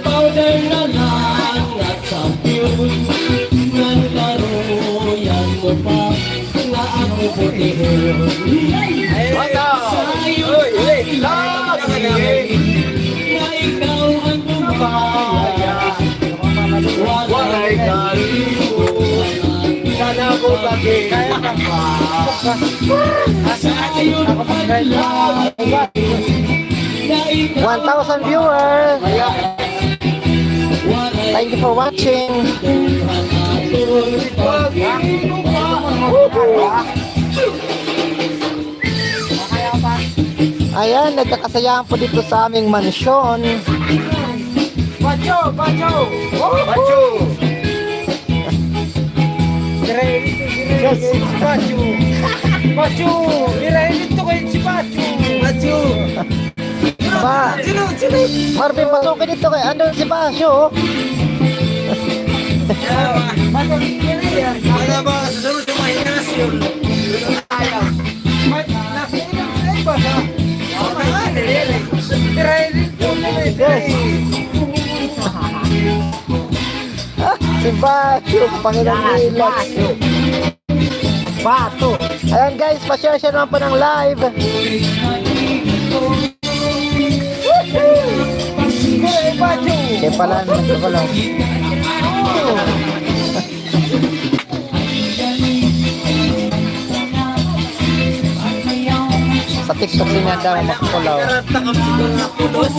Powder na lang at sampyon ng karuyan mo pa na ako putihon. Sa'yo na ikaw ang bumaya, wala'y kalimutan. Sana ko lagi kaya ka pa. Sa'yo paglaban na ikaw 1,000 viewers. Thank you for watching. Ayan, nagkakasayahan po dito sa aming mansyon. Bacho! Bacho! Bacho! Yes, Bacho! Bacho! Dirahin ito kayo si Bacho! Bacho! Ma, Marvin, pasukin dito kay andun si Basyo. Ano ba? Susunod sa mga hinasyon. Ayaw. Nakinig sa iba sa... Dirahin ito Si Basyo, Panginoon Relax. Bato! Ayan guys, pa-share naman po ng live. Kaya pala, nandito ko lang. Sa TikTok niya daw makakulaw. Takap siguro na pulos.